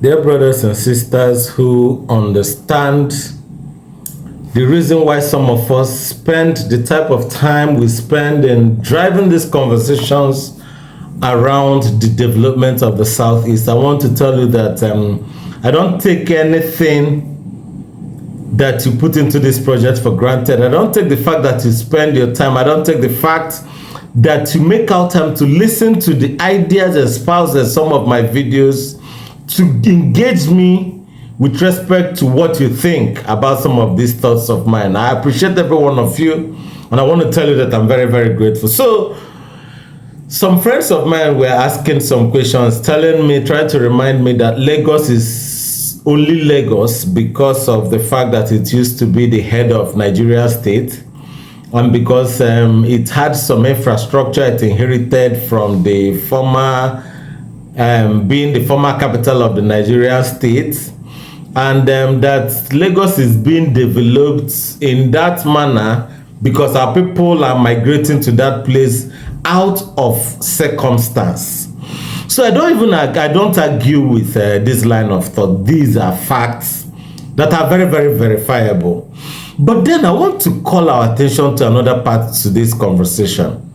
Dear brothers and sisters who understand the reason why some of us spend the type of time we spend in driving these conversations around the development of the Southeast, I want to tell you that I don't take anything that you put into this project for granted. I don't take the fact that you spend your time. I don't take the fact that you make out time to listen to the ideas espoused in some of my videos, to engage me with respect to what you think about some of these thoughts of mine. I appreciate every one of you, and I want to tell you that I'm very, very grateful. So, some friends of mine were asking some questions, telling me, trying to remind me that Lagos is only Lagos because of the fact that it used to be the head of Nigeria state, and because it had some infrastructure it inherited from the former being the former capital of the Nigerian state, and that Lagos is being developed in that manner because our people are migrating to that place out of circumstance. So I don't argue with this line of thought. These are facts that are very, very verifiable. But then I want to call our attention to another part to this conversation.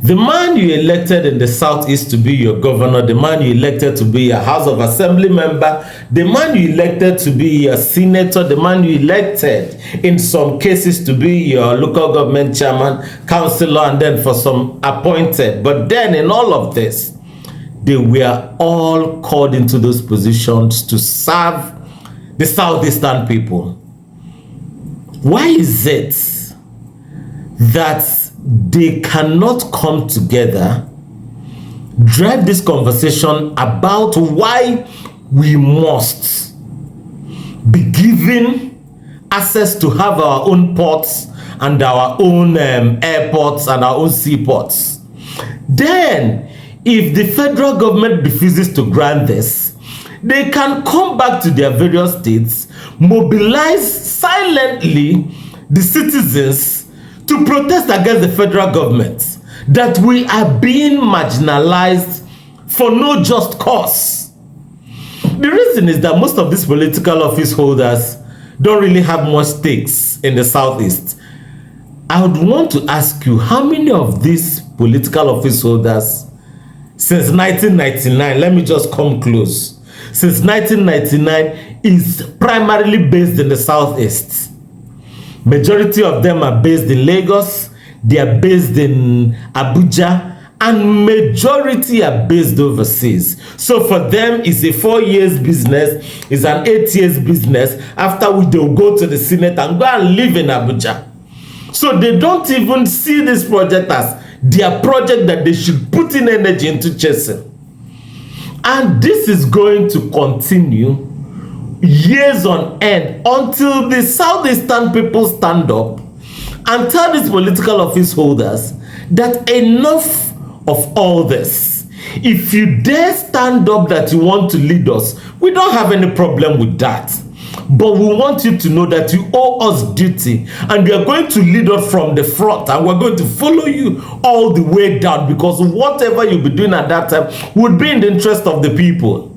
The man you elected in the Southeast to be your governor, the man you elected to be your House of Assembly member, the man you elected to be your senator, the man you elected in some cases to be your local government chairman, councillor, and then for some appointed. But then in all of this, they were all called into those positions to serve the Southeastern people. Why is it that they cannot come together, drive this conversation about why we must be given access to have our own ports and our own airports and our own seaports? Then, if the federal government refuses to grant this, they can come back to their various states, mobilize silently the citizens to protest against the federal government, that we are being marginalized for no just cause. The reason is that most of these political office holders don't really have much stakes in the Southeast. I would want to ask you, how many of these political office holders since 1999, let me just come close, since 1999 is primarily based in the Southeast? Majority of them are based in Lagos, they are based in Abuja, and majority are based overseas. So for them, it's a 4 years business, it's an 8 years business, after which they'll go to the Senate and go and live in Abuja. So they don't even see this project as their project that they should put in energy into chasing. And this is going to continue years on end until the Southeastern people stand up and tell these political office holders that enough of all this. If you dare stand up that you want to lead us, we don't have any problem with that. But we want you to know that you owe us duty, and we are going to lead us from the front, and we're going to follow you all the way down, because whatever you'll be doing at that time would be in the interest of the people.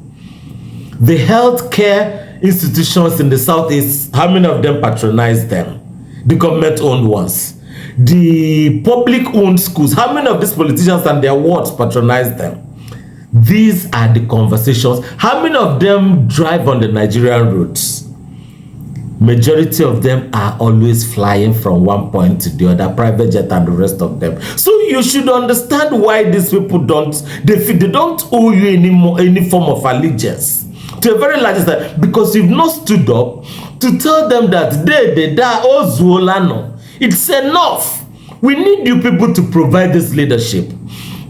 The healthcare institutions in the Southeast, how many of them patronize them? The government-owned ones. The public-owned schools, how many of these politicians and their wards patronize them? These are the conversations. How many of them drive on the Nigerian roads? Majority of them are always flying from one point to the other, private jet and the rest of them. So you should understand why these people don't owe you any form of allegiance to a very large extent, because you've not stood up to tell them that they die Ozuolano. It's enough. We need you people to provide this leadership.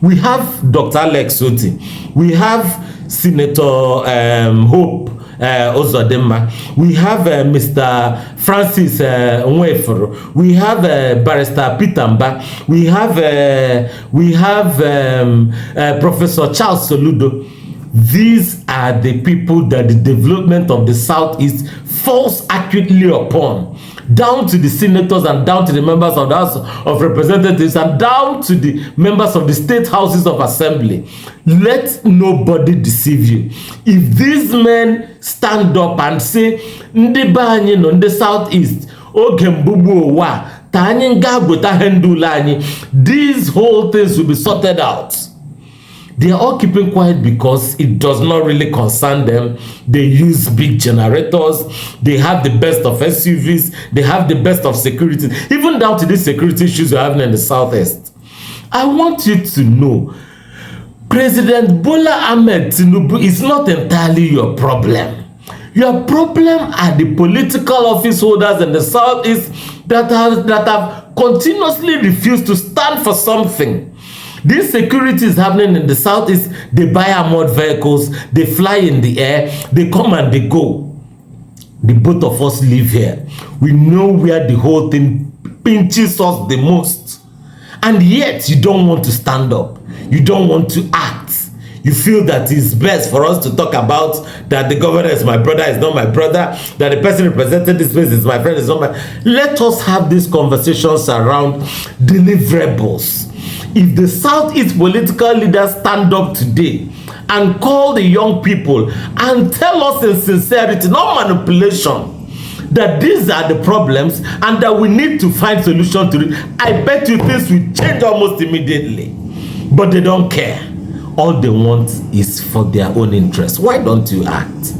We have Dr. Alex Otti. We have Senator Hope Uzodimma. We have Mr. Francis Nwifuru. We have Barrister Mbah. We have Professor Charles Soludo. These are the people that the development of the Southeast falls acutely upon. down to the senators and down to the members of the House of Representatives and down to the members of the state houses of assembly. Let nobody deceive you. If these men stand up and say, Ndị be anyị nọ ndị Southeast, oge mgbugbu ụwa, ta anyị nga gweta hendula anyị, these whole things will be sorted out. They are all keeping quiet because it does not really concern them. They use big generators. They have the best of SUVs. They have the best of security. Even down to these security issues you're having in the Southeast. I want you to know, President Bola Ahmed Tinubu is not entirely your problem. Your problem are the political office holders in the Southeast that have continuously refused to stand for something. This security is happening in the Southeast. They buy armored vehicles, they fly in the air, they come and they go. The both of us live here. We know where the whole thing pinches us the most. And yet you don't want to stand up. You don't want to act. You feel that it's best for us to talk about that the governor is my brother, is not my brother, that the person representing this place is my friend, is not my... Let us have these conversations around deliverables. If the Southeast political leaders stand up today and call the young people and tell us in sincerity, not manipulation, that these are the problems and that we need to find solution to it, I bet you things will change almost immediately. But they don't care. All they want is for their own interest. Why don't you act?